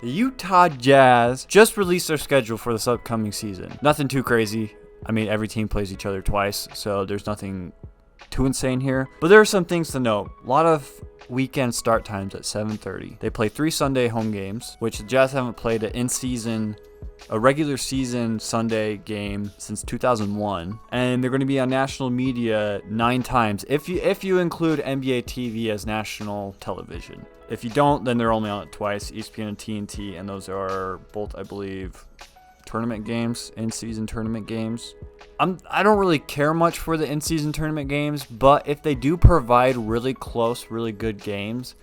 The Utah Jazz just released their schedule for this upcoming season. Nothing too crazy. I mean, every team plays each other twice, so there's nothing too insane here. But there are some things to note. A lot of weekend start times at 7:30. They play 3 Sunday home games, which the Jazz haven't played a regular season Sunday game since 2001. And they're going to be on national media 9 times, if you include NBA TV as national television. If you don't, then they're only on it twice, ESPN and TNT, and those are both, I believe, tournament games, in-season tournament games. I don't really care much for the in-season tournament games, but if they do provide really close, really good games,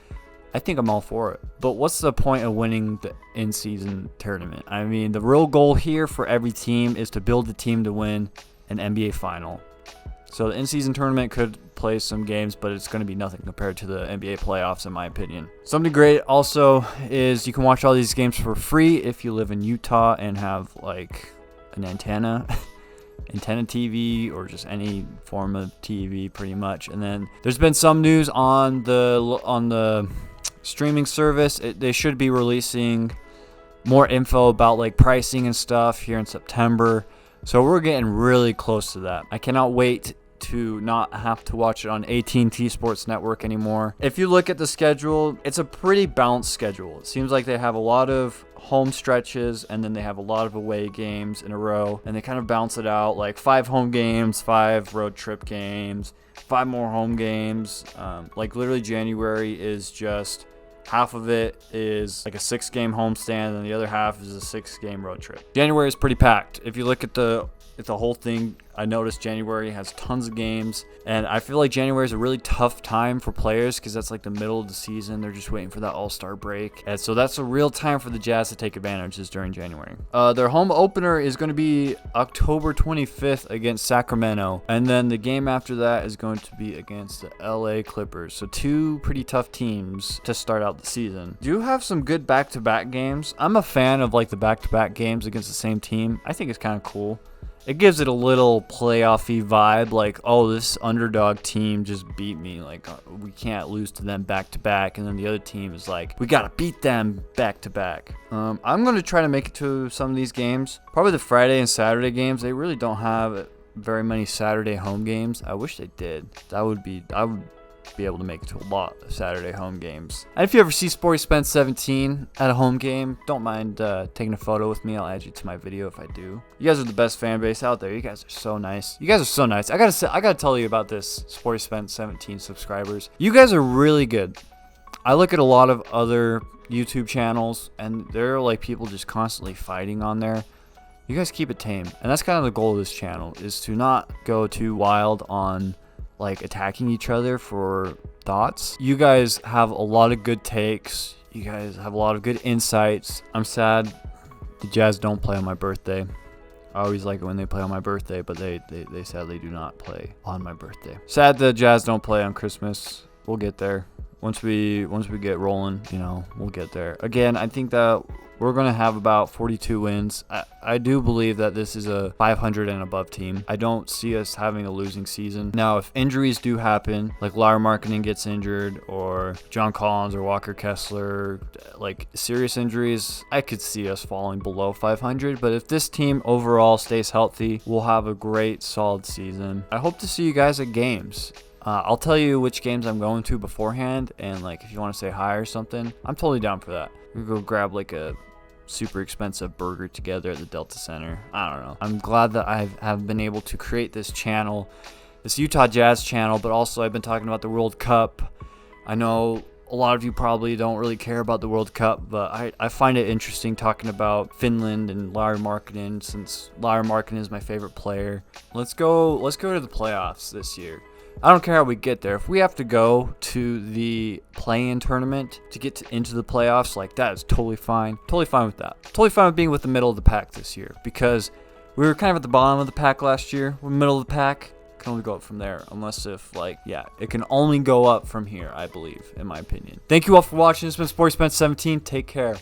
I think I'm all for it. But what's the point of winning the in-season tournament? I mean, the real goal here for every team is to build the team to win an NBA final. So the in-season tournament could play some games, but it's going to be nothing compared to the NBA playoffs, in my opinion. Something great also is you can watch all these games for free if you live in Utah and have like an antenna TV, or just any form of TV pretty much. And then there's been some news on the streaming service. They should be releasing more info about like pricing and stuff here in September. So we're getting really close to that. I cannot wait to not have to watch it on AT&T Sports Network anymore. If you look at the schedule, it's a pretty balanced schedule. It seems like they have a lot of home stretches, and then they have a lot of away games in a row, and they kind of balance it out, like 5 home games, 5 road trip games, 5 more home games. Like literally January is just half of it is like a 6-game homestand, and the other half is a 6-game road trip. January is pretty packed. If you look at the whole thing, I noticed January has tons of games, and I feel like January is a really tough time for players because that's like the middle of the season. They're just waiting for that all-star break, and so that's a real time for the Jazz to take advantage, is during January. Their home opener is going to be October 25th against Sacramento, and then the game after that is going to be against the LA Clippers. So 2 pretty tough teams to start out the season. Do have some good back-to-back games. I'm a fan of like the back-to-back games against the same team. I think it's kind of cool. It gives it a little playoffy vibe, like, oh, this underdog team just beat me. Like, we can't lose to them back to back. And then the other team is like, we got to beat them back to back. I'm going to try to make it to some of these games. Probably the Friday and Saturday games. They really don't have very many Saturday home games. I wish they did. I would be able to make it to a lot of Saturday home games. And if you ever see Sporty Spence 17 at a home game, don't mind taking a photo with me. I'll add you to my video if I do. You guys are the best fan base out there. You guys are so nice. I gotta tell you about this, Sporty Spence 17 subscribers. You guys are really good. I look at a lot of other YouTube channels, and there are like people just constantly fighting on there. You guys keep it tame, and that's kind of the goal of this channel, is to not go too wild on like attacking each other for thoughts. You guys have a lot of good takes. You guys have a lot of good insights. I'm sad the Jazz don't play on my birthday. I always like it when they play on my birthday, but they sadly do not play on my birthday. Sad the Jazz don't play on Christmas. We'll get there. Once we get rolling, we'll get there. Again, I think that we're going to have about 42 wins. I do believe that this is a 500 and above team. I don't see us having a losing season. Now, if injuries do happen, like Lauri Markkanen gets injured, or John Collins or Walker Kessler, like serious injuries, I could see us falling below 500. But if this team overall stays healthy, we'll have a great, solid season. I hope to see you guys at games. I'll tell you which games I'm going to beforehand, and like if you want to say hi or something, I'm totally down for that. We go grab like a super expensive burger together at the Delta Center. I don't know. I'm glad that I have been able to create this channel, this Utah Jazz channel, but also I've been talking about the World Cup. I know a lot of you probably don't really care about the World Cup, but I find it interesting talking about Finland and Lauri Markkanen, since Lauri Markkanen is my favorite player. Let's go to the playoffs this year. I don't care how we get there. If we have to go to the play-in tournament to get into the playoffs, like, that is totally fine. Totally fine with that. Totally fine with being with the middle of the pack this year, because we were kind of at the bottom of the pack last year. We're middle of the pack. Can only go up from there, unless if, like, yeah, it can only go up from here, I believe, in my opinion. Thank you all for watching. This has been Sporty Spence 17. Take care.